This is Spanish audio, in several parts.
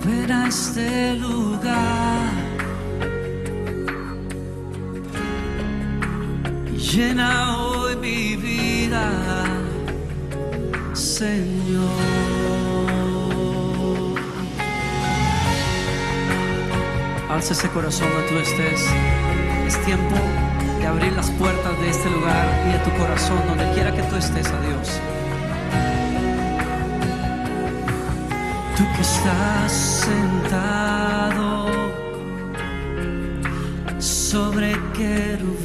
Ven a este lugar y llena hoy mi vida, Señor. Alza ese corazón donde tú estés. Es tiempo de abrir las puertas de este lugar y de tu corazón, donde quiera que tú estés, a Dios. Tú que estás sentado sobre querubines,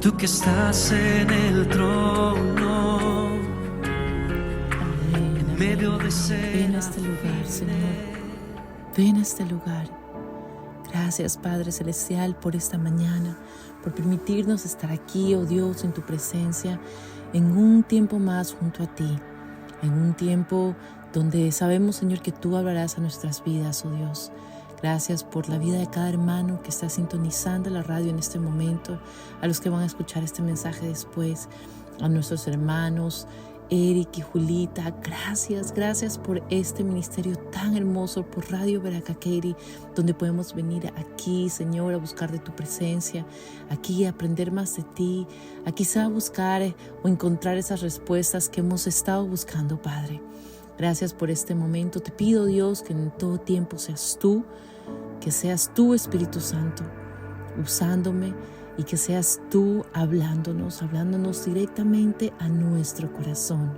tú que estás en el trono, en medio de Ven a este lugar, Señor. Ven a este lugar. Gracias, Padre Celestial, por esta mañana, por permitirnos estar aquí, oh Dios, en tu presencia, en un tiempo más junto a ti, en un tiempo donde sabemos, Señor, que tú hablarás a nuestras vidas, oh Dios. Gracias por la vida de cada hermano que está sintonizando la radio en este momento, a los que van a escuchar este mensaje después, a nuestros hermanos Eric y Julita. Gracias por este ministerio tan hermoso, por Radio Veraca Katy, donde podemos venir aquí, Señor, a buscar de tu presencia, aquí a aprender más de ti, a quizá buscar o encontrar esas respuestas que hemos estado buscando, Padre. Gracias por este momento. Te pido, Dios, que en todo tiempo seas tú, que seas tú, Espíritu Santo, usándome, y que seas tú hablándonos directamente a nuestro corazón.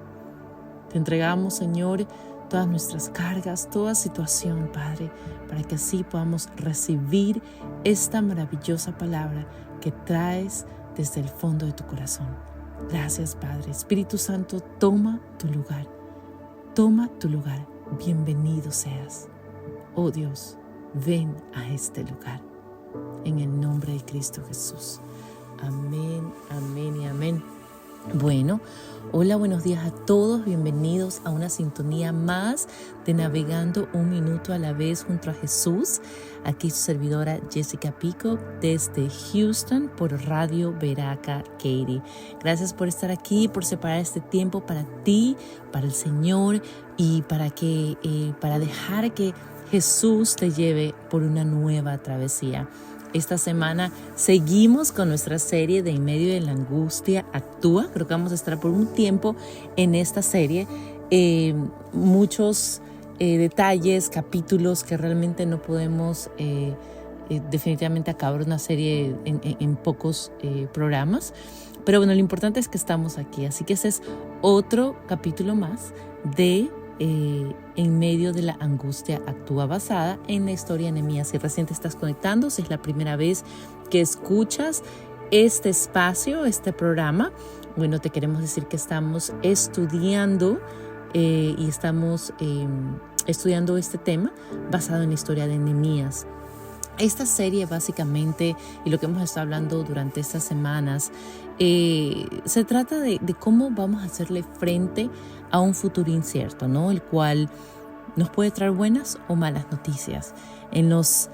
Te entregamos, Señor, todas nuestras cargas, toda situación, Padre, para que así podamos recibir esta maravillosa palabra que traes desde el fondo de tu corazón. Gracias, Padre. Espíritu Santo, toma tu lugar. Toma tu lugar. Bienvenido seas. Oh Dios, ven a este lugar. En el nombre de Cristo Jesús. Amén, amén y amén. Bueno, hola, buenos días a todos. Bienvenidos a una sintonía más de Navegando un Minuto a la Vez junto a Jesús. Aquí su servidora Jessica Pico desde Houston por Radio Veraca Katy. Gracias por estar aquí, por separar este tiempo para ti, para el Señor y para dejar que Jesús te lleve por una nueva travesía. Esta semana seguimos con nuestra serie de En medio de la angustia actúa. Creo que vamos a estar por un tiempo en esta serie. Muchos detalles, capítulos que realmente no podemos definitivamente acabar una serie en pocos programas. Pero bueno, lo importante es que estamos aquí. Así que ese es otro capítulo más de En medio de la angustia actúa, basada en la historia de Nehemías. Si recién te estás conectando, si es la primera vez que escuchas este espacio, este programa, bueno, te queremos decir que estamos estudiando y estamos estudiando este tema basado en la historia de Nehemías. Esta serie básicamente, y lo que hemos estado hablando durante estas semanas, se trata de cómo vamos a hacerle frente a un futuro incierto, ¿no? El cual nos puede traer buenas o malas noticias. En los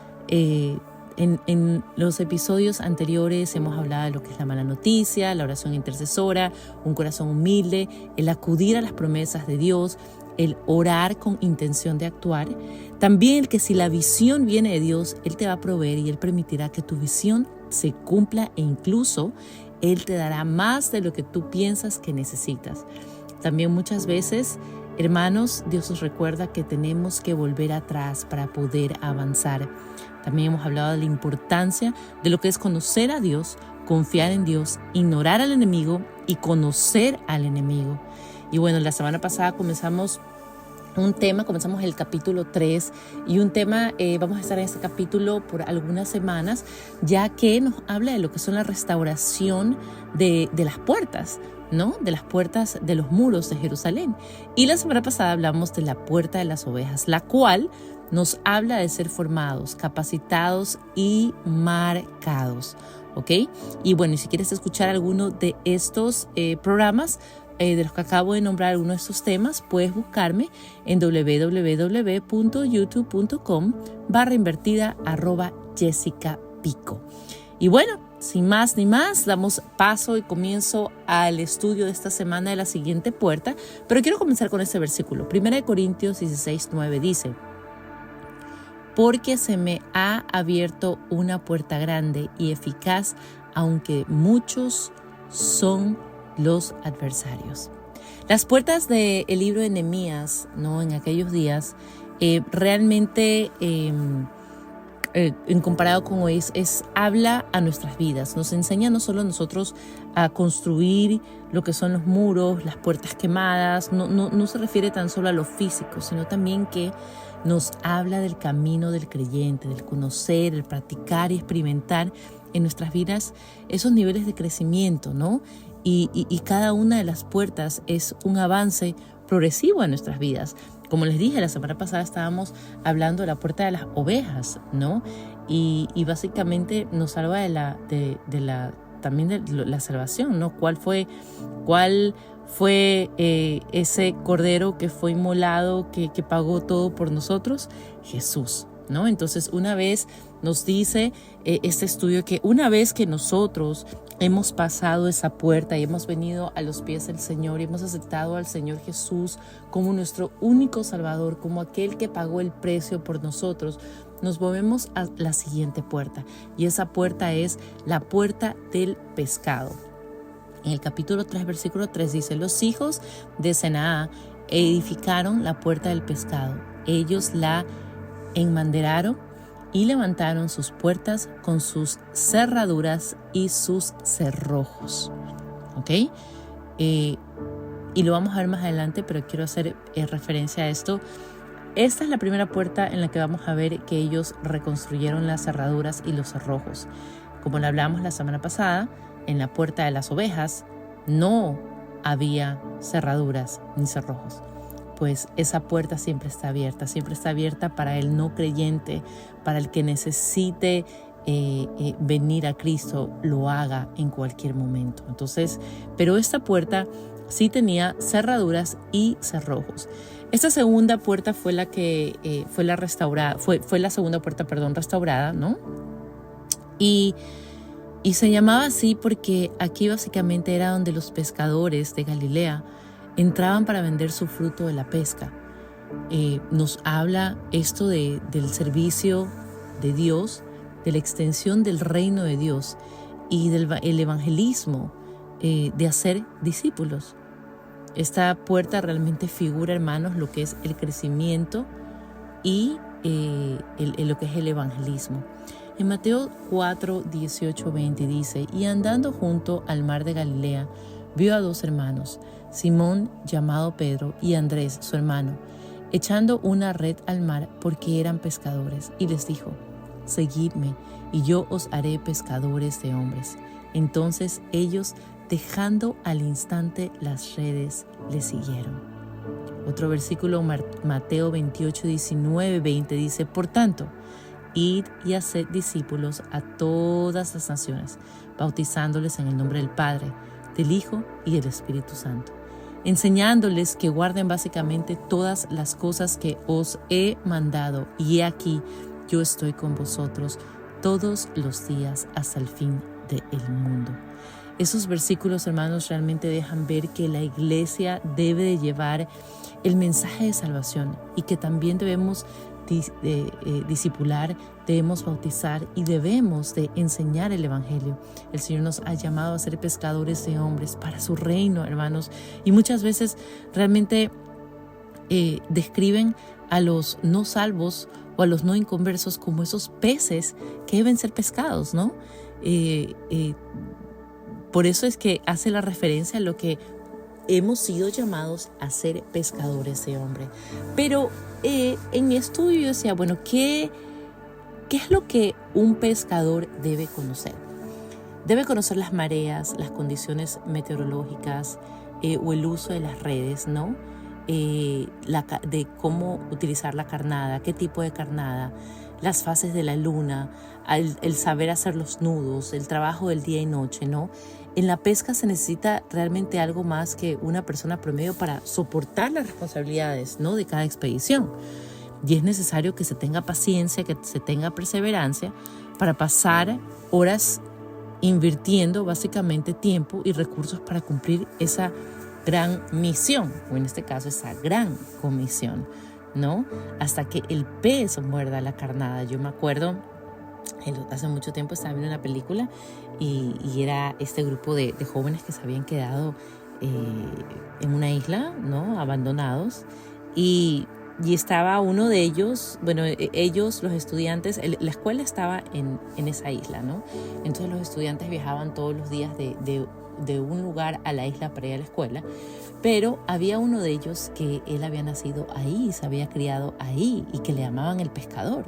episodios anteriores hemos hablado de lo que es la mala noticia, la oración intercesora, un corazón humilde, el acudir a las promesas de Dios, el orar con intención de actuar. También el que si la visión viene de Dios, Él te va a proveer y Él permitirá que tu visión se cumpla, e incluso Él te dará más de lo que tú piensas que necesitas. También muchas veces, hermanos, Dios nos recuerda que tenemos que volver atrás para poder avanzar. También hemos hablado de la importancia de lo que es conocer a Dios, confiar en Dios, ignorar al enemigo y conocer al enemigo. Y bueno, la semana pasada comenzamos el capítulo 3 y un tema, vamos a estar en este capítulo por algunas semanas, ya que nos habla de lo que son la restauración de las puertas, ¿no? De las puertas de los muros de Jerusalén. Y la semana pasada hablamos de la puerta de las ovejas, la cual nos habla de ser formados, capacitados y marcados, ¿ok? Y bueno, y si quieres escuchar alguno de estos programas, de los que acabo de nombrar, algunos de estos temas, puedes buscarme en www.youtube.com/Jessica Pico. Y bueno, sin más ni más, damos paso y comienzo al estudio de esta semana de la siguiente puerta, pero quiero comenzar con este versículo. 1 Corintios 16:9 dice: porque se me ha abierto una puerta grande y eficaz, aunque muchos son los adversarios. Las puertas del libro de Nehemías, ¿no?, en aquellos días, realmente en comparado con hoy, habla a nuestras vidas, nos enseña no solo a nosotros a construir lo que son los muros, las puertas quemadas, no se refiere tan solo a lo físico, sino también que nos habla del camino del creyente, del conocer, el practicar y experimentar en nuestras vidas esos niveles de crecimiento, ¿no? Y cada una de las puertas es un avance progresivo en nuestras vidas. Como les dije, la semana pasada estábamos hablando de la puerta de las ovejas, ¿no? Y básicamente nos salva también de la salvación, ¿no? ¿Cuál fue ese cordero que fue inmolado, que pagó todo por nosotros? Jesús, ¿no? Entonces, una vez nos dice este estudio que una vez que nosotros hemos pasado esa puerta y hemos venido a los pies del Señor y hemos aceptado al Señor Jesús como nuestro único Salvador, como aquel que pagó el precio por nosotros, nos movemos a la siguiente puerta, y esa puerta es la puerta del pescado. En el capítulo 3, versículo 3 dice: los hijos de Senaa edificaron la puerta del pescado. Ellos la enmaderaron y levantaron sus puertas con sus cerraduras y sus cerrojos. ¿Ok? Y lo vamos a ver más adelante, pero quiero hacer referencia a esto. Esta es la primera puerta en la que vamos a ver que ellos reconstruyeron las cerraduras y los cerrojos. Como lo hablamos la semana pasada, en la puerta de las ovejas no había cerraduras ni cerrojos. Pues esa puerta siempre está abierta para el no creyente, para el que necesite venir a Cristo, lo haga en cualquier momento. Entonces, pero esta puerta sí tenía cerraduras y cerrojos. Esta segunda puerta fue la que fue la segunda puerta, restaurada, ¿no? Y se llamaba así porque aquí básicamente era donde los pescadores de Galilea entraban para vender su fruto de la pesca. Nos habla esto del servicio de Dios, de la extensión del reino de Dios y del evangelismo, de hacer discípulos. Esta puerta realmente figura, hermanos, lo que es el crecimiento y lo que es el evangelismo. En Mateo 4, 18, 20 dice: y andando junto al mar de Galilea, vio a dos hermanos, Simón, llamado Pedro, y Andrés, su hermano, echando una red al mar porque eran pescadores, y les dijo: seguidme, y yo os haré pescadores de hombres. Entonces ellos, dejando al instante las redes, le siguieron. Otro versículo, Mateo 28, 19, 20 dice: por tanto, id y haced discípulos a todas las naciones, bautizándoles en el nombre del Padre, del Hijo y del Espíritu Santo, enseñándoles que guarden básicamente todas las cosas que os he mandado, y he aquí, yo estoy con vosotros todos los días hasta el fin del mundo. Esos versículos, hermanos, realmente dejan ver que la iglesia debe de llevar el mensaje de salvación y que también debemos discipular, debemos bautizar y debemos de enseñar el evangelio. El Señor nos ha llamado a ser pescadores de hombres para su reino, hermanos, y muchas veces realmente describen a los no salvos o a los no inconversos como esos peces que deben ser pescados, ¿no? Por eso es que hace la referencia a lo que hemos sido llamados a ser pescadores de hombres. Pero en mi estudio yo decía, bueno, ¿qué es lo que un pescador debe conocer? Debe conocer las mareas, las condiciones meteorológicas o el uso de las redes, ¿no? De cómo utilizar la carnada, qué tipo de carnada, las fases de la luna, el saber hacer los nudos, el trabajo del día y noche, ¿no? En la pesca se necesita realmente algo más que una persona promedio para soportar las responsabilidades, ¿no?, de cada expedición. Y es necesario que se tenga paciencia, que se tenga perseverancia para pasar horas invirtiendo básicamente tiempo y recursos para cumplir esa gran misión, o en este caso esa gran comisión, ¿no? Hasta que el pez muerda la carnada. Yo me acuerdo, hace mucho tiempo estaba viendo una película y era este grupo de jóvenes que se habían quedado en una isla, ¿no? Abandonados, y estaba uno de ellos, bueno, ellos, los estudiantes, la escuela estaba en esa isla, ¿no? Entonces los estudiantes viajaban todos los días de un lugar a la isla para ir a la escuela, pero había uno de ellos que él había nacido ahí, se había criado ahí y que le llamaban el pescador,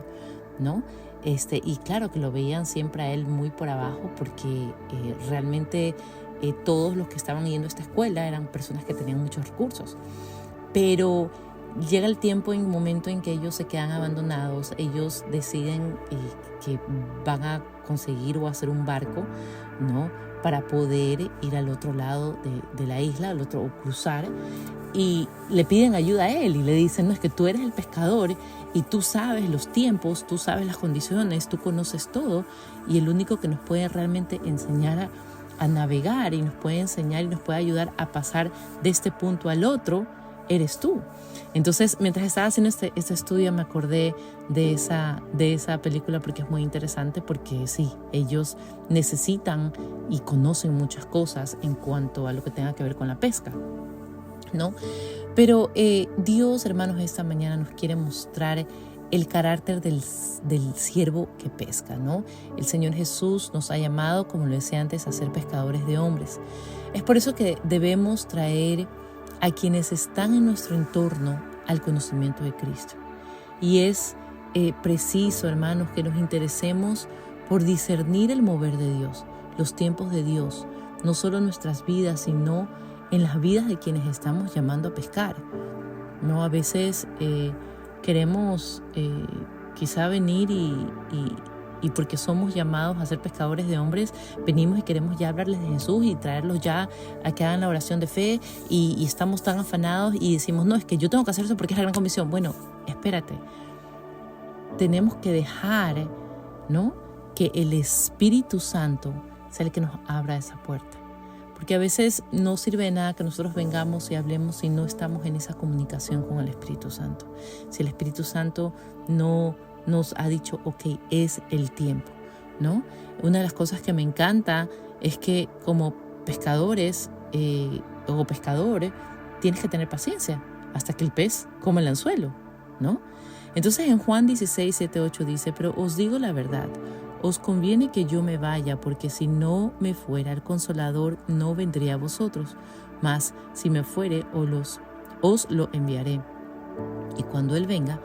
¿no? Y claro que lo veían siempre a él muy por abajo porque realmente todos los que estaban yendo a esta escuela eran personas que tenían muchos recursos. Pero llega el tiempo, en un momento en que ellos se quedan abandonados, ellos deciden que van a conseguir o hacer un barco, ¿no? Para poder ir al otro lado de la isla, al otro, o cruzar, y le piden ayuda a él y le dicen, no, es que tú eres el pescador y tú sabes los tiempos, tú sabes las condiciones, tú conoces todo, y el único que nos puede realmente enseñar a navegar y nos puede enseñar y nos puede ayudar a pasar de este punto al otro, eres tú. Entonces, mientras estaba haciendo este estudio, me acordé de esa película porque es muy interesante, porque sí, ellos necesitan y conocen muchas cosas en cuanto a lo que tenga que ver con la pesca, ¿no? Pero Dios, hermanos, esta mañana nos quiere mostrar el carácter del siervo que pesca, ¿no? El Señor Jesús nos ha llamado, como lo decía antes, a ser pescadores de hombres. Es por eso que debemos traer a quienes están en nuestro entorno al conocimiento de Cristo. Y es preciso, hermanos, que nos interesemos por discernir el mover de Dios, los tiempos de Dios, no solo en nuestras vidas, sino en las vidas de quienes estamos llamando a pescar, ¿no? A veces queremos quizá venir y porque somos llamados a ser pescadores de hombres, venimos y queremos ya hablarles de Jesús y traerlos ya a que hagan la oración de fe y estamos tan afanados y decimos, no, es que yo tengo que hacer eso porque es la gran comisión. Bueno, espérate. Tenemos que dejar, ¿no?, que el Espíritu Santo sea el que nos abra esa puerta. Porque a veces no sirve de nada que nosotros vengamos y hablemos si no estamos en esa comunicación con el Espíritu Santo. Si el Espíritu Santo no nos ha dicho, ok, es el tiempo, ¿no? Una de las cosas que me encanta es que como pescadores o pescador tienes que tener paciencia hasta que el pez coma el anzuelo, ¿no? Entonces en Juan 16, 7, 8 dice, pero os digo la verdad, os conviene que yo me vaya, porque si no me fuera el Consolador, no vendría a vosotros, mas si me fuere, os lo enviaré. Y cuando Él venga,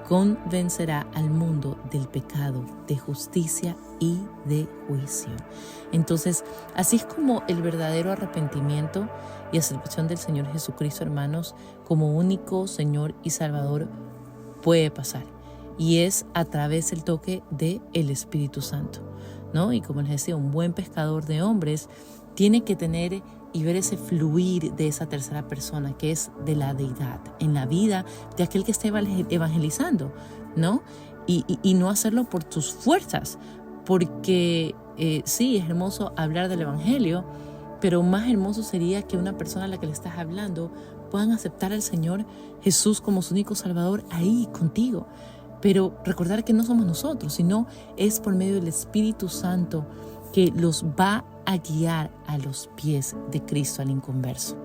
convencerá al mundo del pecado, de justicia y de juicio. Entonces, así es como el verdadero arrepentimiento y aceptación del Señor Jesucristo, hermanos, como único Señor y Salvador, puede pasar. Y es a través del toque del Espíritu Santo, ¿no? Y como les decía, un buen pescador de hombres tiene que tener y ver ese fluir de esa tercera persona que es de la deidad en la vida de aquel que está evangelizando, ¿no? Y no hacerlo por tus fuerzas, porque sí, es hermoso hablar del evangelio, pero más hermoso sería que una persona a la que le estás hablando puedan aceptar al Señor Jesús como su único Salvador ahí contigo. Pero recordar que no somos nosotros, sino es por medio del Espíritu Santo que los va a guiar a los pies de Cristo al inconverso,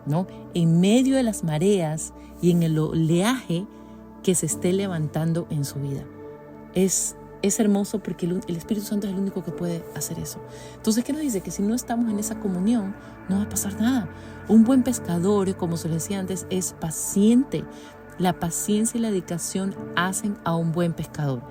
¿no? En medio de las mareas y en el oleaje que se esté levantando en su vida. Es hermoso porque el Espíritu Santo es el único que puede hacer eso. Entonces, ¿qué nos dice? Que si no estamos en esa comunión, no va a pasar nada. Un buen pescador, como se les decía antes, es paciente. La paciencia y la dedicación hacen a un buen pescador.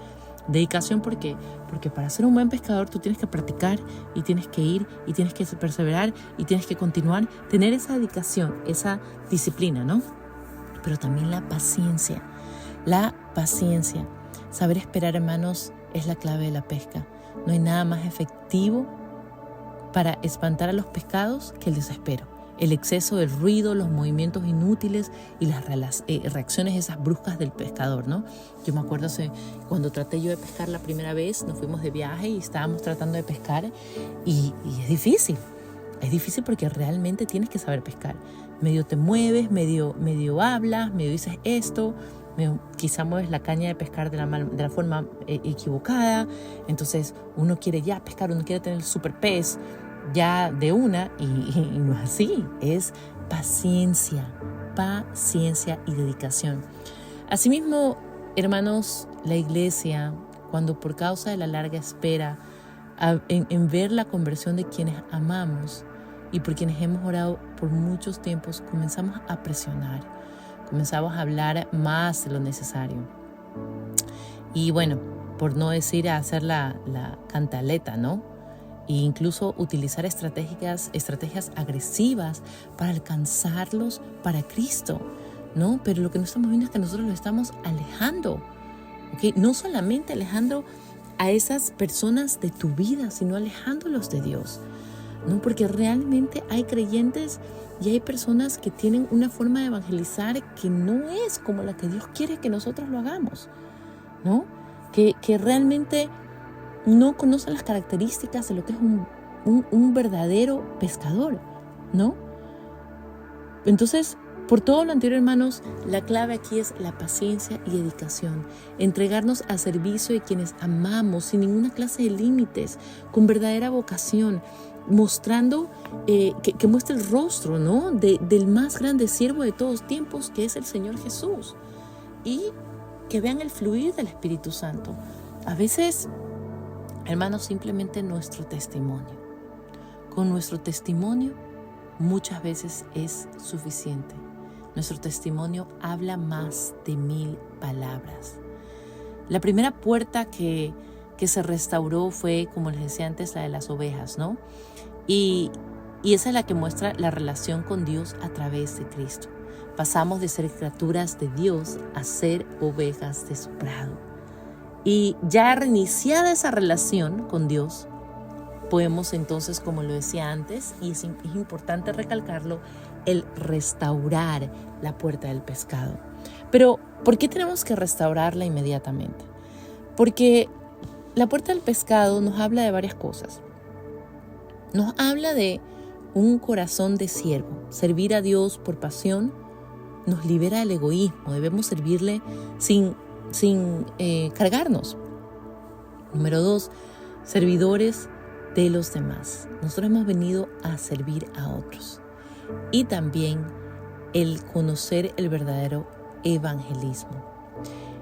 Dedicación, ¿por qué? Porque para ser un buen pescador tú tienes que practicar y tienes que ir y tienes que perseverar y tienes que continuar, tener esa dedicación, esa disciplina, ¿no? Pero también la paciencia. La paciencia. Saber esperar, hermanos, es la clave de la pesca. No hay nada más efectivo para espantar a los pescados que el desespero. el exceso del ruido, los movimientos inútiles y las reacciones esas bruscas del pescador, ¿no? Yo me acuerdo cuando traté yo de pescar la primera vez, nos fuimos de viaje y estábamos tratando de pescar y es difícil. Es difícil porque realmente tienes que saber pescar. Medio te mueves, medio hablas, medio dices esto, quizá mueves la caña de pescar de la forma equivocada. Entonces uno quiere ya pescar, uno quiere tener el super pez ya de una y no es así. Es paciencia y dedicación. Asimismo, hermanos, la iglesia, cuando por causa de la larga espera en ver la conversión de quienes amamos y por quienes hemos orado por muchos tiempos, comenzamos a presionar, comenzamos a hablar más de lo necesario. Y bueno, por no decir a hacer la cantaleta, ¿no? E incluso utilizar estrategias agresivas para alcanzarlos para Cristo, ¿no? Pero lo que no estamos viendo es que nosotros los estamos alejando, ¿ok? No solamente alejando a esas personas de tu vida, sino alejándolos de Dios, ¿no? Porque realmente hay creyentes y hay personas que tienen una forma de evangelizar que no es como la que Dios quiere que nosotros lo hagamos, ¿no? Que realmente no conocen las características de lo que es un verdadero pescador, ¿no? Entonces, por todo lo anterior, hermanos, la clave aquí es la paciencia y dedicación. Entregarnos al servicio de quienes amamos sin ninguna clase de límites, con verdadera vocación, mostrando, que muestre el rostro, ¿no? del más grande siervo de todos tiempos, que es el Señor Jesús. Y que vean el fluir del Espíritu Santo. A veces, hermanos, simplemente nuestro testimonio. Con nuestro testimonio muchas veces es suficiente. Nuestro testimonio habla más de 1000 palabras. La primera puerta que se restauró fue, como les decía antes, la de las ovejas, ¿no? Y esa es la que muestra la relación con Dios a través de Cristo. Pasamos de ser criaturas de Dios a ser ovejas de su prado. Y ya reiniciada esa relación con Dios, podemos entonces, como lo decía antes, y es importante recalcarlo, el restaurar la puerta del pescado. Pero, ¿por qué tenemos que restaurarla inmediatamente? Porque la puerta del pescado nos habla de varias cosas. Nos habla de un corazón de siervo. Servir a Dios por pasión nos libera del egoísmo. Debemos servirle sin cargarnos. Número 2, servidores de los demás. Nosotros hemos venido a servir a otros. Y también el conocer el verdadero evangelismo.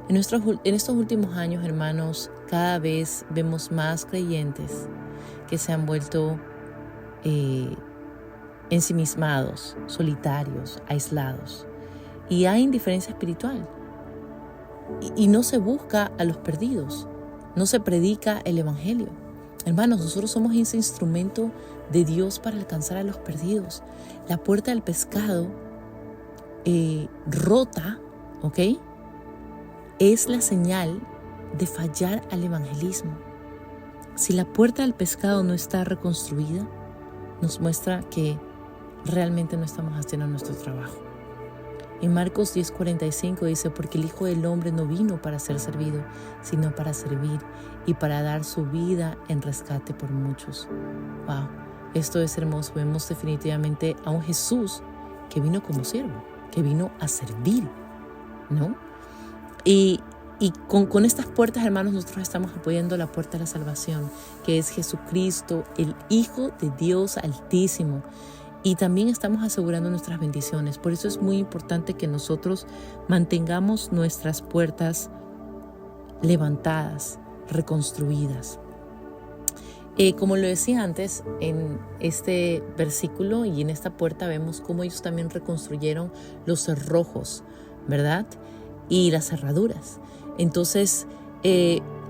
En estos últimos años, hermanos, cada vez vemos más creyentes que se han vuelto ensimismados, solitarios, aislados. Y hay indiferencia espiritual. Y no se busca a los perdidos, no se predica el evangelio. Hermanos, nosotros somos ese instrumento de Dios para alcanzar a los perdidos. La puerta del pescado rota, ¿ok? Es la señal de fallar al evangelismo. Si la puerta del pescado no está reconstruida, nos muestra que realmente no estamos haciendo nuestro trabajo. En Marcos 10:45 dice, porque el Hijo del Hombre no vino para ser servido, sino para servir y para dar su vida en rescate por muchos. Wow, esto es hermoso. Vemos definitivamente a un Jesús que vino como siervo, que vino a servir, ¿no? Y con estas puertas, hermanos, nosotros estamos apoyando la puerta de la salvación, que es Jesucristo, el Hijo de Dios Altísimo. Y también estamos asegurando nuestras bendiciones. Por eso es muy importante que nosotros mantengamos nuestras puertas levantadas, reconstruidas. Como lo decía antes, en este versículo y en esta puerta vemos cómo ellos también reconstruyeron los cerrojos, ¿verdad? Y las cerraduras. Entonces,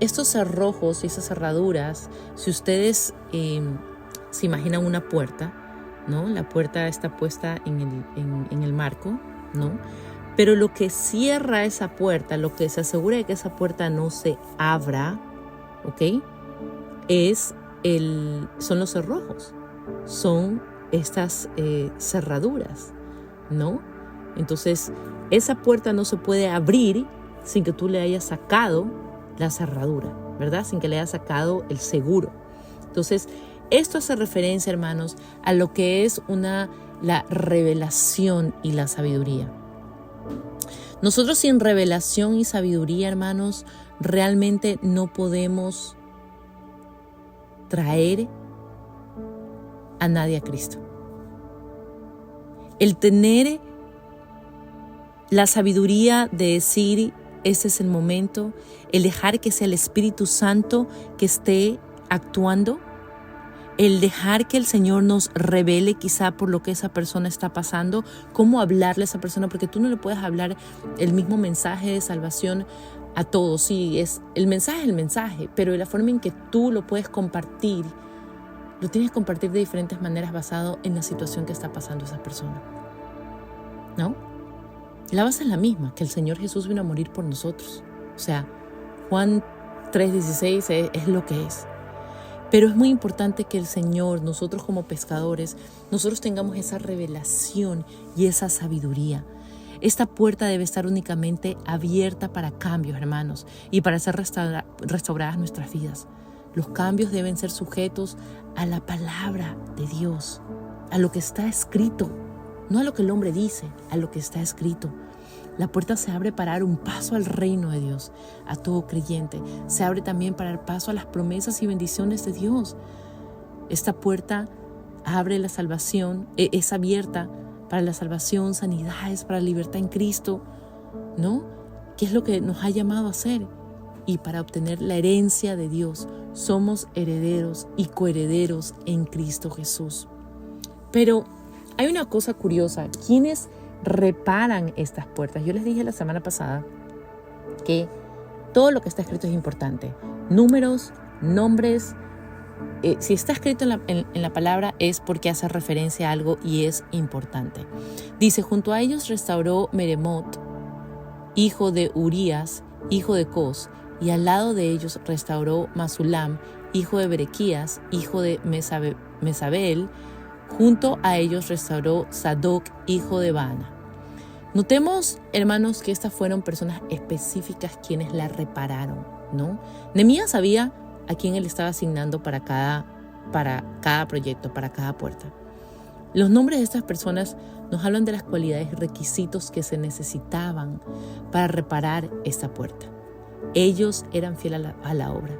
estos cerrojos y esas cerraduras, si ustedes se imaginan una puerta, ¿no? La puerta está puesta en el marco, ¿no? Pero lo que cierra esa puerta, lo que se asegura de que esa puerta no se abra, ¿ok? Son los cerrojos, son estas cerraduras, ¿no? Entonces, esa puerta no se puede abrir sin que tú le hayas sacado la cerradura, ¿verdad? Sin que le hayas sacado el seguro. Entonces, esto hace referencia, hermanos, a lo que es la revelación y la sabiduría. Nosotros sin revelación y sabiduría, hermanos, realmente no podemos traer a nadie a Cristo. El tener la sabiduría de decir, este es el momento, el dejar que sea el Espíritu Santo que esté actuando, el dejar que el Señor nos revele quizá por lo que esa persona está pasando, cómo hablarle a esa persona, porque tú no le puedes hablar el mismo mensaje de salvación a todos. Sí, el mensaje, pero la forma en que tú lo puedes compartir, lo tienes que compartir de diferentes maneras basado en la situación que está pasando esa persona, ¿no? La base es la misma, que el Señor Jesús vino a morir por nosotros. O sea, Juan 3:16 es lo que es. Pero es muy importante que el Señor, nosotros como pescadores, nosotros tengamos esa revelación y esa sabiduría. Esta puerta debe estar únicamente abierta para cambios, hermanos, y para ser restauradas nuestras vidas. Los cambios deben ser sujetos a la palabra de Dios, a lo que está escrito, no a lo que el hombre dice, a lo que está escrito. La puerta se abre para dar un paso al reino de Dios, a todo creyente. Se abre también para dar paso a las promesas y bendiciones de Dios. Esta puerta abre la salvación, es abierta para la salvación, sanidades, para la libertad en Cristo, ¿no? ¿Qué es lo que nos ha llamado a hacer? Y para obtener la herencia de Dios. Somos herederos y coherederos en Cristo Jesús. Pero hay una cosa curiosa. ¿Quiénes reparan estas puertas? Yo les dije la semana pasada que todo lo que está escrito es importante. Números, nombres. Si está escrito en la palabra es porque hace referencia a algo y es importante. Dice, junto a ellos restauró Meremot, hijo de Urías, hijo de Cos, y al lado de ellos restauró Masulam, hijo de Berequías, hijo de Mesabel. Junto a ellos restauró Sadoc, hijo de Baana. Notemos, hermanos, que estas fueron personas específicas quienes la repararon, ¿no? Nehemías sabía a quién él estaba asignando para cada proyecto, para cada puerta. Los nombres de estas personas nos hablan de las cualidades y requisitos que se necesitaban para reparar esta puerta. Ellos eran fieles a la obra.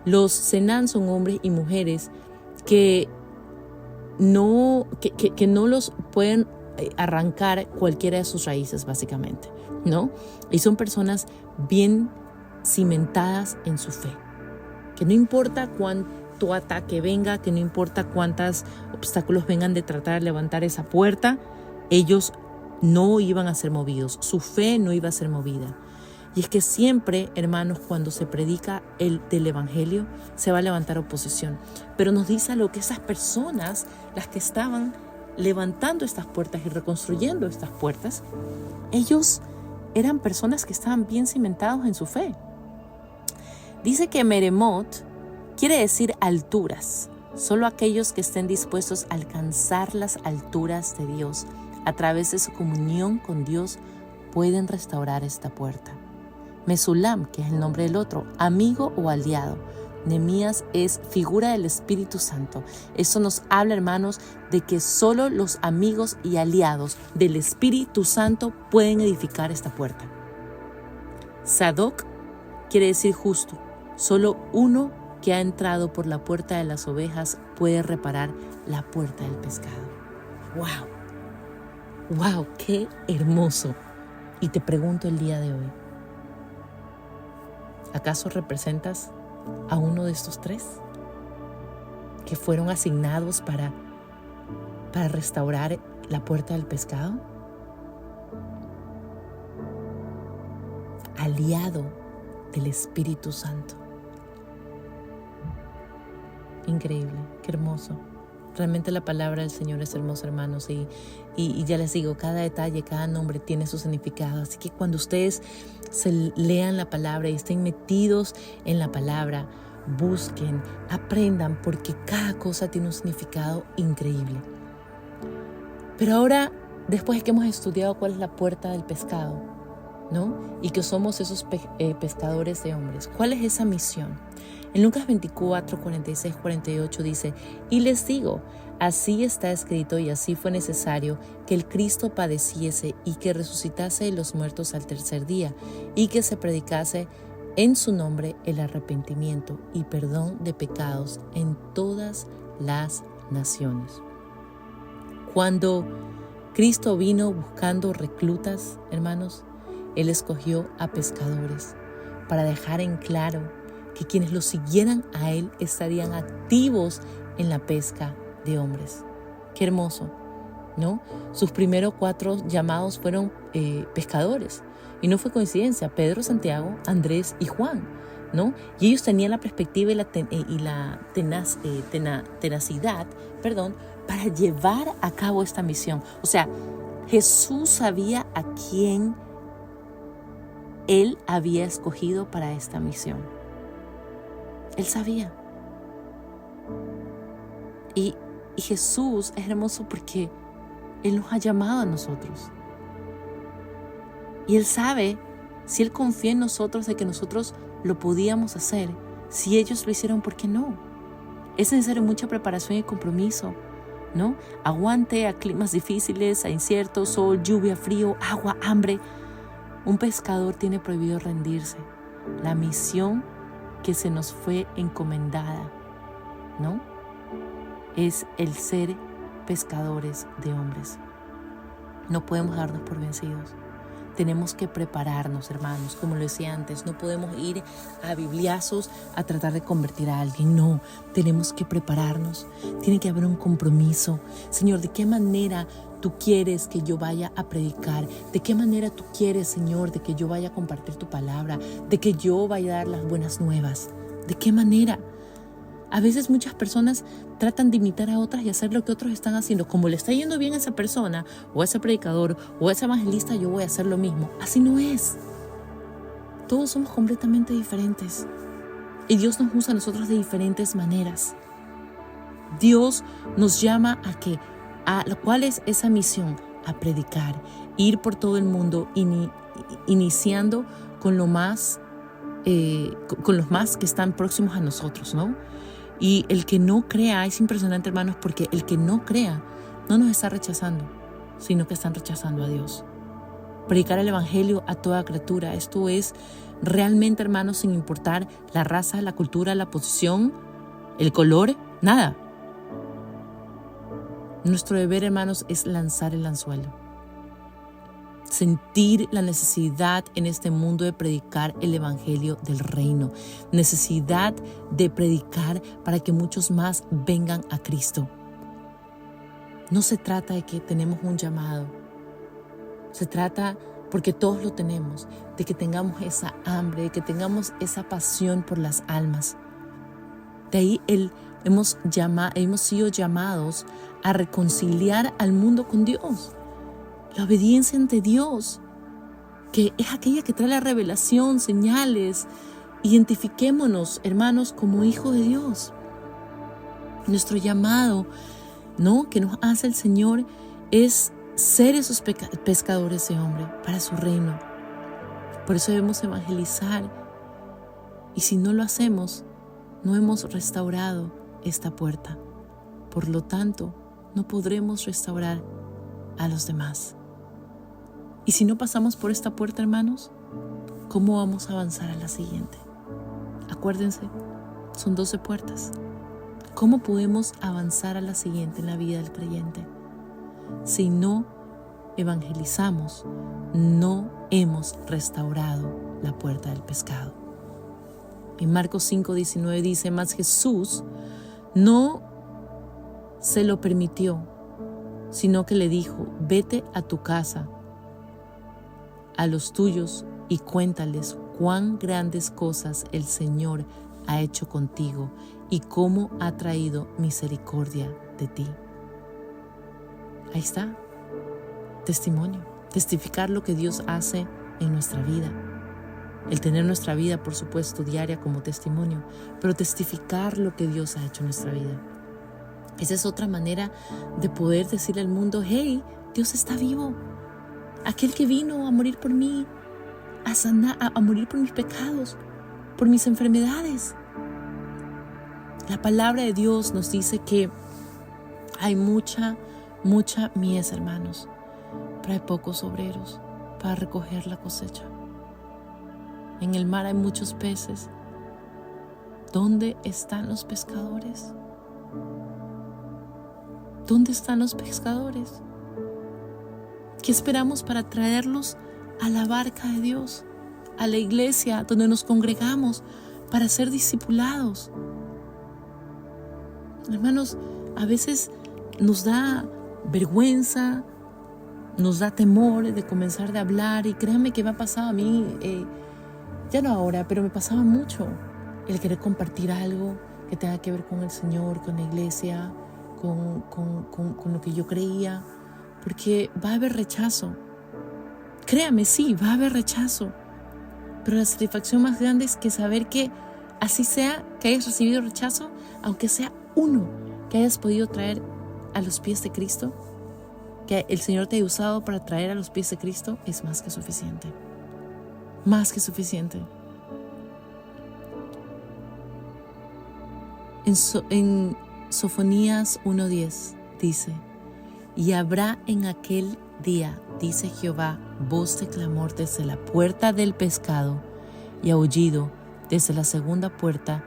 Los Senán son hombres y mujeres que no los pueden arrancar cualquiera de sus raíces, básicamente, ¿no? Y son personas bien cimentadas en su fe, que no importa cuánto ataque venga, que no importa cuántos obstáculos vengan de tratar de levantar esa puerta, ellos no iban a ser movidos, su fe no iba a ser movida. Y es que siempre, hermanos, cuando se predica del Evangelio, se va a levantar oposición. Pero nos dice lo que esas personas, las que estaban levantando estas puertas y reconstruyendo estas puertas, ellos eran personas que estaban bien cimentados en su fe. Dice que Meremot quiere decir alturas. Solo aquellos que estén dispuestos a alcanzar las alturas de Dios a través de su comunión con Dios pueden restaurar esta puerta. Mesulam, que es el nombre del otro, amigo o aliado. Nehemías es figura del Espíritu Santo. Eso nos habla, hermanos, de que solo los amigos y aliados del Espíritu Santo pueden edificar esta puerta. Sadoc quiere decir justo. Solo uno que ha entrado por la puerta de las ovejas puede reparar la puerta del pescado. ¡Wow! ¡Wow! ¡Qué hermoso! Y te pregunto el día de hoy, ¿acaso representas a uno de estos tres que fueron asignados para restaurar la puerta del pescado? Aliado del Espíritu Santo. Increíble, qué hermoso. Realmente la palabra del Señor es hermosa, hermanos, y ya les digo, cada detalle, cada nombre tiene su significado. Así que cuando ustedes se lean la palabra y estén metidos en la palabra, busquen, aprendan, porque cada cosa tiene un significado increíble. Pero ahora, después de que hemos estudiado cuál es la puerta del pescado, ¿no? Y que somos esos pescadores de hombres, ¿cuál es esa misión? En Lucas 24, 46, 48 dice: y les digo, así está escrito y así fue necesario que el Cristo padeciese y que resucitase de los muertos al tercer día y que se predicase en su nombre el arrepentimiento y perdón de pecados en todas las naciones. Cuando Cristo vino buscando reclutas, hermanos, Él escogió a pescadores para dejar en claro que quienes lo siguieran a Él estarían activos en la pesca de hombres. Qué hermoso, ¿no? Sus primeros 4 llamados fueron pescadores. Y no fue coincidencia, Pedro, Santiago, Andrés y Juan, ¿no? Y ellos tenían la perspectiva y la tenacidad, para llevar a cabo esta misión. O sea, Jesús sabía a quién Él había escogido para esta misión. Él sabía. Y Jesús es hermoso porque Él nos ha llamado a nosotros. Y Él sabe, si Él confía en nosotros de que nosotros lo podíamos hacer, si ellos lo hicieron, ¿por qué no? Es necesario mucha preparación y compromiso, ¿no? Aguante a climas difíciles, a inciertos, sol, lluvia, frío, agua, hambre. Un pescador tiene prohibido rendirse. La misión que se nos fue encomendada, ¿no? Es el ser pescadores de hombres. No podemos darnos por vencidos. Tenemos que prepararnos, hermanos, como lo decía antes. No podemos ir a bibliazos a tratar de convertir a alguien. No, tenemos que prepararnos. Tiene que haber un compromiso. Señor, ¿de qué manera tú quieres que yo vaya a predicar? ¿De qué manera tú quieres, Señor, de que yo vaya a compartir tu palabra? ¿De que yo vaya a dar las buenas nuevas? ¿De qué manera? A veces muchas personas tratan de imitar a otras y hacer lo que otros están haciendo. Como le está yendo bien a esa persona, o a ese predicador, o a ese evangelista, yo voy a hacer lo mismo. Así no es. Todos somos completamente diferentes. Y Dios nos usa a nosotros de diferentes maneras. Dios nos llama ¿cuál es esa misión? A predicar, ir por todo el mundo, iniciando con los más que están próximos a nosotros, ¿no? Y el que no crea, es impresionante, hermanos, porque el que no crea no nos está rechazando, sino que están rechazando a Dios. Predicar el evangelio a toda criatura, esto es realmente, hermanos, sin importar la raza, la cultura, la posición, el color, nada. Nuestro deber, hermanos, es lanzar el anzuelo. Sentir la necesidad en este mundo de predicar el evangelio del reino. Necesidad de predicar para que muchos más vengan a Cristo. No se trata de que tenemos un llamado. Se trata, porque todos lo tenemos, de que tengamos esa hambre, de que tengamos esa pasión por las almas. De ahí hemos sido llamados a reconciliar al mundo con Dios. La obediencia ante Dios, que es aquella que trae la revelación, señales. Identifiquémonos, hermanos, como hijos de Dios. Nuestro llamado, ¿no?, que nos hace el Señor es ser esos pescadores de hombres para su reino. Por eso debemos evangelizar. Y si no lo hacemos, no hemos restaurado esta puerta. Por lo tanto, no podremos restaurar a los demás. Y si no pasamos por esta puerta, hermanos, ¿cómo vamos a avanzar a la siguiente? Acuérdense, son 12 puertas. ¿Cómo podemos avanzar a la siguiente en la vida del creyente? Si no evangelizamos, no hemos restaurado la puerta del pescado. En Marcos 5:19 dice: mas Jesús no se lo permitió, sino que le dijo: vete a tu casa, a los tuyos, y cuéntales cuán grandes cosas el Señor ha hecho contigo y cómo ha traído misericordia de ti. Ahí está, testimonio, testificar lo que Dios hace en nuestra vida. El tener nuestra vida, por supuesto, diaria como testimonio, pero testificar lo que Dios ha hecho en nuestra vida. Esa es otra manera de poder decirle al mundo: hey, Dios está vivo. Aquel que vino a morir por mí, a sanar, a morir por mis pecados, por mis enfermedades. La palabra de Dios nos dice que hay mucha mies, hermanos, pero hay pocos obreros para recoger la cosecha. En el mar hay muchos peces. ¿Dónde están los pescadores? ¿Dónde están los pescadores? ¿Qué esperamos para traerlos a la barca de Dios, a la iglesia donde nos congregamos para ser discipulados? Hermanos, a veces nos da vergüenza, nos da temor de comenzar a hablar, y créanme que me ha pasado a mí, ya no ahora, pero me pasaba mucho el querer compartir algo que tenga que ver con el Señor, con la iglesia, con lo que yo creía, porque va a haber rechazo. Créame, sí, va a haber rechazo, pero la satisfacción más grande es que saber que así sea, que hayas recibido rechazo, aunque sea uno que hayas podido traer a los pies de Cristo, que el Señor te haya usado para traer a los pies de Cristo, es más que suficiente. Más que suficiente. En Sofonías 1:10 dice: y habrá en aquel día, dice Jehová, voz de clamor desde la puerta del pescado y aullido desde la segunda puerta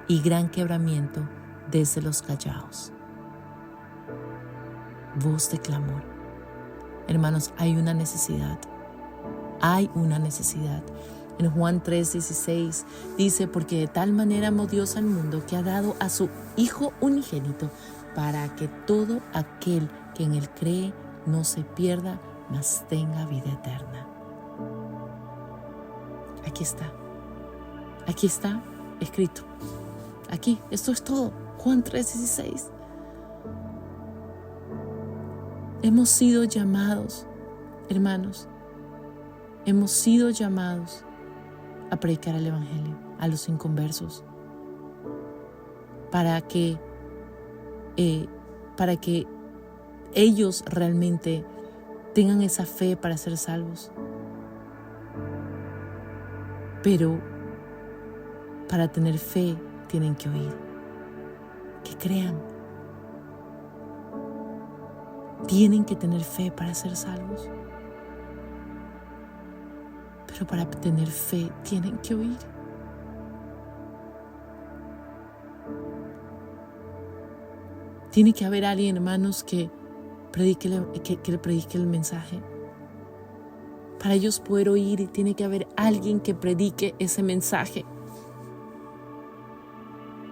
y gran quebramiento desde los callados. Voz de clamor. Hermanos, hay una necesidad. Hay una necesidad. En Juan 3:16 dice: porque de tal manera amó Dios al mundo que ha dado a su Hijo unigénito, para que todo aquel que en él cree no se pierda, mas tenga vida eterna. Aquí está escrito. Aquí, esto es todo. Juan 3:16. Hemos sido llamados, hermanos, hemos sido llamados a predicar el Evangelio a los inconversos, para que ellos realmente tengan esa fe para ser salvos. Pero para tener fe tienen que oír, que crean. Tienen que tener fe para ser salvos. Pero para tener fe tienen que oír. Tiene que haber alguien, hermanos, que le predique el mensaje. Para ellos poder oír, tiene que haber alguien que predique ese mensaje.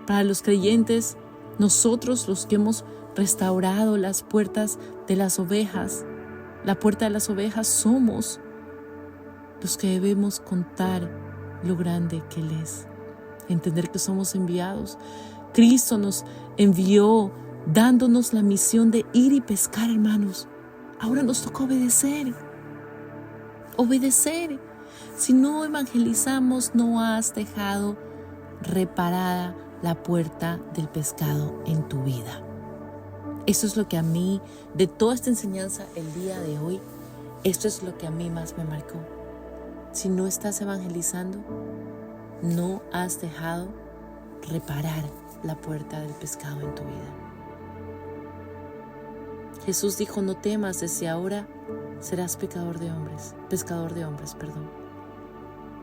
Para los creyentes, nosotros los que hemos restaurado las puertas de las ovejas, la puerta de las ovejas, somos los que debemos contar lo grande que Él es. Entender que somos enviados. Cristo nos envió dándonos la misión de ir y pescar, hermanos. Ahora nos toca obedecer. Obedecer. Si no evangelizamos, no has dejado reparada la puerta del pescado en tu vida. Eso es lo que a mí, de toda esta enseñanza el día de hoy, esto es lo que a mí más me marcó. Si no estás evangelizando, no has dejado reparar la puerta del pescado en tu vida. Jesús dijo: no temas, desde ahora serás pescador de hombres.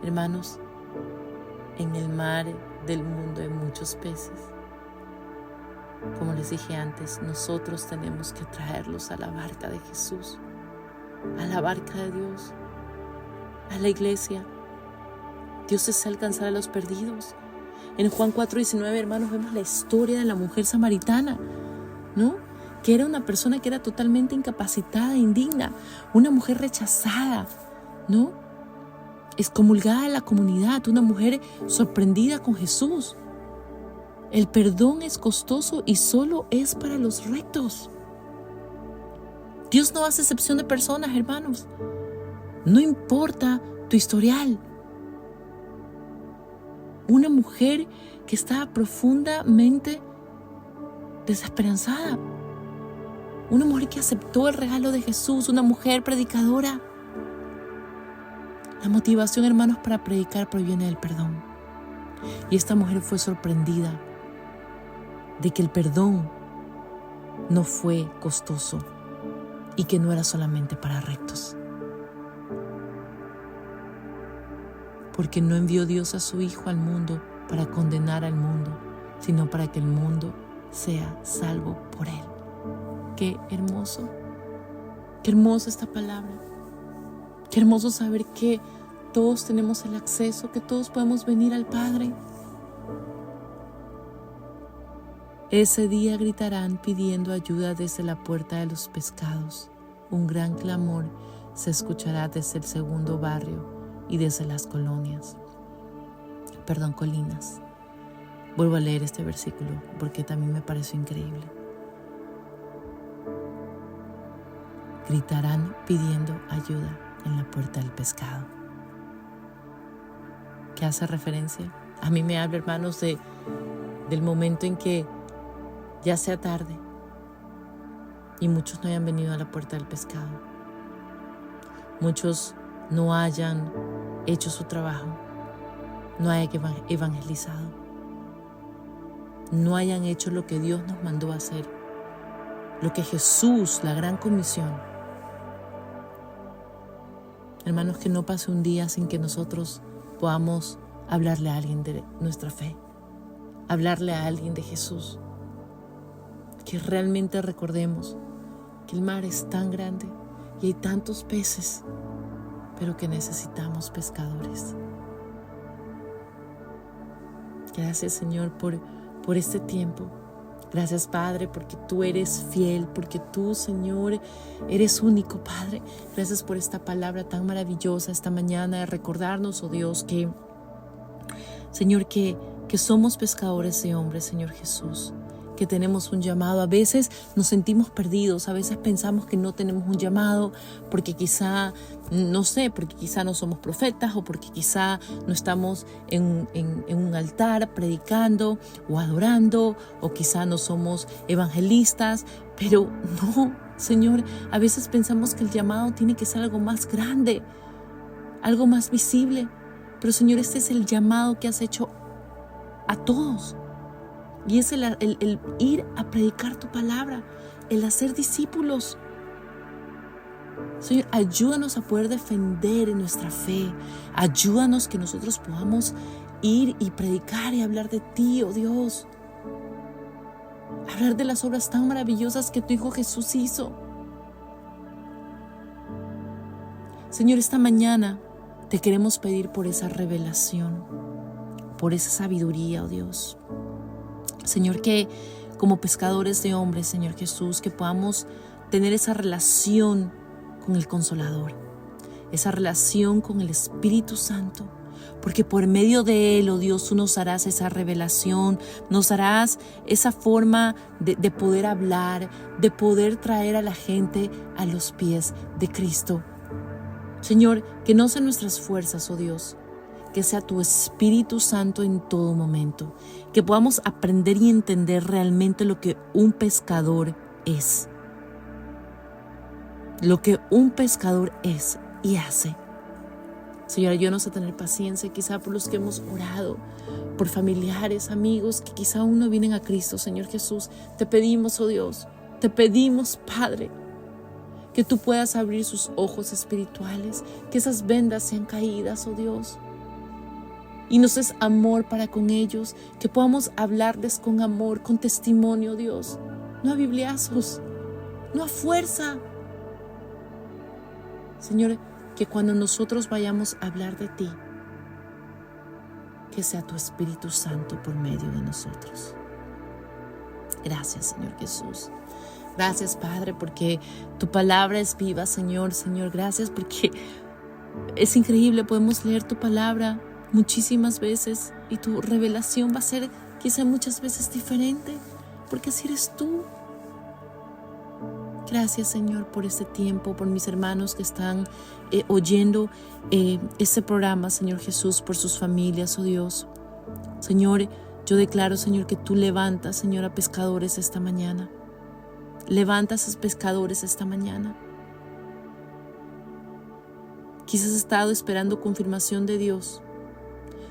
Hermanos, en el mar del mundo hay muchos peces. Como les dije antes, nosotros tenemos que traerlos a la barca de Jesús, a la barca de Dios, a la iglesia. Dios desea alcanzar a los perdidos. En Juan 4:19, hermanos, vemos la historia de la mujer samaritana, ¿no? Que era una persona que era totalmente incapacitada, indigna, una mujer rechazada, ¿no? Excomulgada de la comunidad, una mujer sorprendida con Jesús. El perdón es costoso y solo es para los rectos. Dios no hace excepción de personas, hermanos. No importa tu historial. Una mujer que estaba profundamente desesperanzada. Una mujer que aceptó el regalo de Jesús, una mujer predicadora. La motivación, hermanos, para predicar proviene del perdón. Y esta mujer fue sorprendida de que el perdón no fue costoso y que no era solamente para rectos. Porque no envió Dios a su Hijo al mundo para condenar al mundo, sino para que el mundo sea salvo por Él. Qué hermoso esta palabra. Qué hermoso saber que todos tenemos el acceso, que todos podemos venir al Padre. Ese día gritarán pidiendo ayuda desde la puerta de los pescados. Un gran clamor se escuchará desde el segundo barrio y desde las colinas. Vuelvo a leer este versículo porque también me pareció increíble. Gritarán pidiendo ayuda en la puerta del pescado. ¿Qué hace referencia? A mí me habla, hermanos, del momento en que ya sea tarde y muchos no hayan venido a la puerta del pescado. Muchos no hayan hecho su trabajo, no hayan evangelizado, no hayan hecho lo que Dios nos mandó a hacer, lo que Jesús, la gran comisión. Hermanos, que no pase un día sin que nosotros podamos hablarle a alguien de nuestra fe, hablarle a alguien de Jesús. Que realmente recordemos que el mar es tan grande y hay tantos peces, pero que necesitamos pescadores. Gracias, Señor, por este tiempo. Gracias, Padre, porque tú eres fiel, porque tú, Señor, eres único, Padre. Gracias por esta palabra tan maravillosa esta mañana de recordarnos, oh Dios, que, Señor, que somos pescadores de hombres, Señor Jesús, que tenemos un llamado. A veces nos sentimos perdidos, a veces pensamos que no tenemos un llamado porque quizá no somos profetas o porque quizá no estamos en un altar predicando o adorando o quizá no somos evangelistas, pero no, Señor, a veces pensamos que el llamado tiene que ser algo más grande, algo más visible, pero Señor, este es el llamado que has hecho a todos. Y es el ir a predicar tu palabra, el hacer discípulos. Señor, ayúdanos a poder defender en nuestra fe. Ayúdanos que nosotros podamos ir y predicar y hablar de ti, oh Dios. Hablar de las obras tan maravillosas que tu Hijo Jesús hizo. Señor, esta mañana te queremos pedir por esa revelación, por esa sabiduría, oh Dios. Señor, que como pescadores de hombres, Señor Jesús, que podamos tener esa relación con el Consolador, esa relación con el Espíritu Santo, porque por medio de Él, oh Dios, tú nos harás esa revelación, nos harás esa forma de poder hablar, de poder traer a la gente a los pies de Cristo. Señor, que no sean nuestras fuerzas, oh Dios, que sea tu Espíritu Santo en todo momento, que podamos aprender y entender realmente lo que un pescador es, lo que un pescador es y hace. Señor, ayúdanos a tener paciencia, quizá por los que hemos orado, por familiares, amigos que quizá aún no vienen a Cristo. Señor Jesús, te pedimos, oh Dios, te pedimos, Padre, que tú puedas abrir sus ojos espirituales, que esas vendas sean caídas, oh Dios, y nos des amor para con ellos, que podamos hablarles con amor, con testimonio, Dios, no a bibliazos, no a fuerza. Señor, que cuando nosotros vayamos a hablar de ti, que sea tu Espíritu Santo por medio de nosotros. Gracias, Señor Jesús. Gracias, Padre, porque tu palabra es viva, Señor. Señor, gracias porque es increíble, podemos leer tu palabra muchísimas veces y tu revelación va a ser quizá muchas veces diferente, porque así eres tú. Gracias, Señor, por este tiempo, por mis hermanos que están oyendo este programa, Señor Jesús, por sus familias, oh Dios. Señor, Yo declaro, Señor, que tú levantas, Señor, a pescadores esta mañana. Levantas a esos pescadores esta mañana. Quizás has estado esperando confirmación de Dios,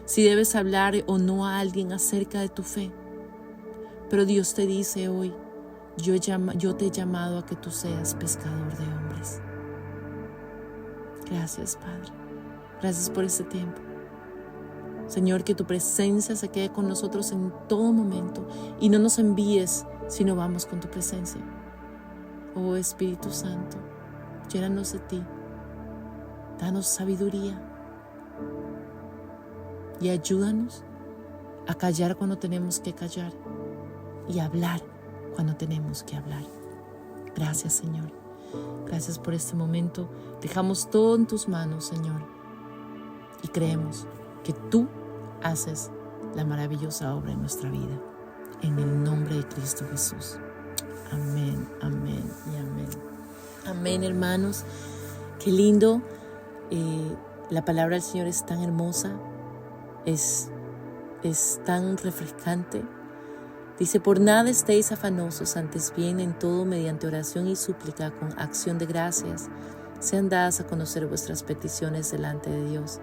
si debes hablar o no a alguien acerca de tu fe. Pero Dios te dice hoy, yo te he llamado a que tú seas pescador de hombres. Gracias, Padre. Gracias por este tiempo. Señor, que tu presencia se quede con nosotros en todo momento y no nos envíes si no vamos con tu presencia. Oh Espíritu Santo, llénanos de ti. Danos sabiduría y ayúdanos a callar cuando tenemos que callar y a hablar cuando tenemos que hablar. Gracias, Señor. Gracias por este momento. Dejamos todo en tus manos, Señor, y creemos que tú haces la maravillosa obra en nuestra vida. En el nombre de Cristo Jesús. Amén, amén y amén. Amén, hermanos. Qué lindo. La palabra del Señor es tan hermosa, es tan refrescante. Dice, por nada estéis afanosos, antes bien en todo mediante oración y súplica con acción de gracias, sean dadas a conocer vuestras peticiones delante de Dios.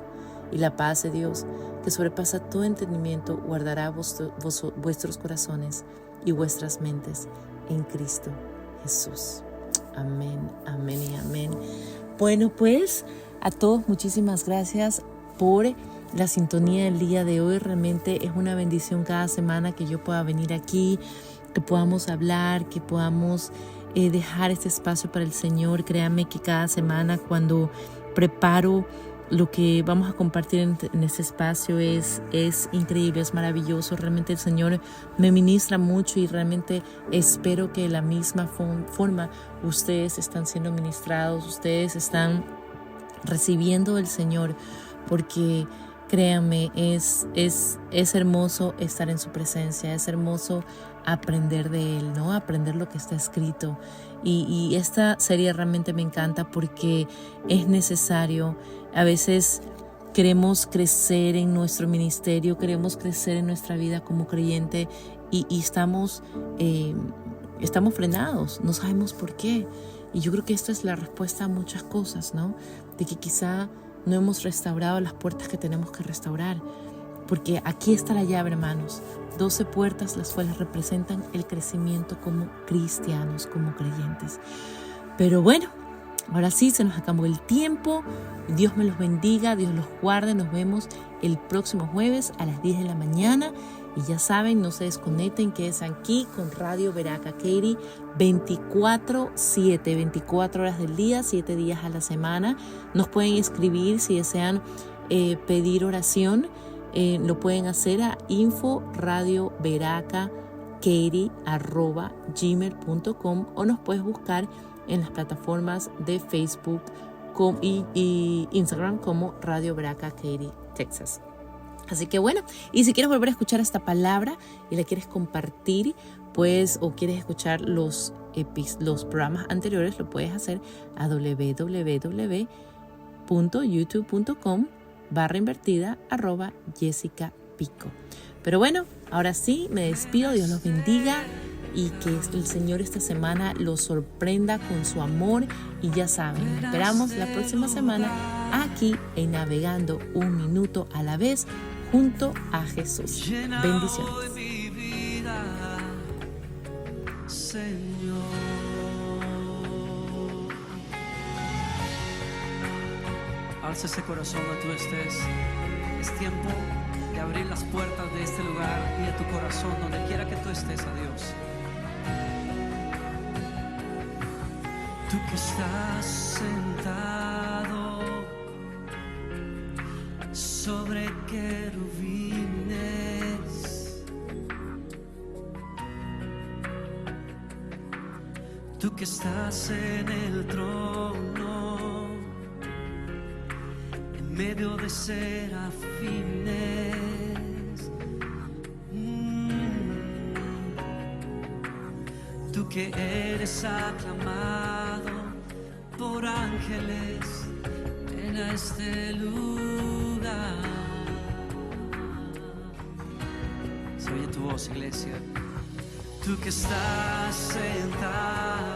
Y la paz de Dios, que sobrepasa todo entendimiento, guardará vuestros corazones y vuestras mentes en Cristo Jesús. Amén, amén y amén. Bueno, pues a todos muchísimas gracias por la sintonía del día de hoy. Realmente es una bendición cada semana que yo pueda venir aquí, que podamos hablar, que podamos dejar este espacio para el Señor. Créanme que cada semana cuando preparo lo que vamos a compartir en este espacio es increíble, es maravilloso. Realmente el Señor me ministra mucho y realmente espero que de la misma forma ustedes están siendo ministrados, ustedes están recibiendo del Señor, porque créanme, es hermoso estar en su presencia, es hermoso aprender de Él, ¿no? Aprender lo que está escrito. Y esta serie realmente me encanta porque es necesario. A veces queremos crecer en nuestro ministerio, queremos crecer en nuestra vida como creyente y estamos frenados, no sabemos por qué. Y yo creo que esta es la respuesta a muchas cosas, ¿no? De que quizá no hemos restaurado las puertas que tenemos que restaurar. Porque aquí está la llave, hermanos. 12 puertas, las cuales representan el crecimiento como cristianos, como creyentes. Pero bueno, ahora sí, se nos acabó el tiempo. Dios me los bendiga, Dios los guarde. Nos vemos el próximo jueves a las 10 de la mañana. Y ya saben, no se desconecten, quédense aquí con Radio Veraca Katy 24/7, 24 horas del día, 7 días a la semana. Nos pueden escribir si desean pedir oración. Lo pueden hacer a info.radioveraca.katy@gmail.com o nos puedes buscar en las plataformas de Facebook y Instagram como Radio Veraca Katy, Texas. Así que bueno, y si quieres volver a escuchar esta palabra y la quieres compartir, pues, o quieres escuchar los programas anteriores, lo puedes hacer a www.youtube.com/Jessica Pico. Pero bueno, ahora sí, me despido. Dios los bendiga y que el Señor esta semana los sorprenda con su amor. Y ya saben, nos esperamos la próxima semana aquí en Navegando un Minuto a la Vez junto a Jesús. Bendiciones. Alza ese corazón donde tú estés. Es tiempo de abrir las puertas de este lugar y de tu corazón, donde quiera que tú estés, a Dios. Tú que estás sentado sobre querubines, tú que estás en el trono, en medio de serafines, tú que eres aclamado por ángeles en este lugar. Se oye tu voz, iglesia. Tú que estás sentado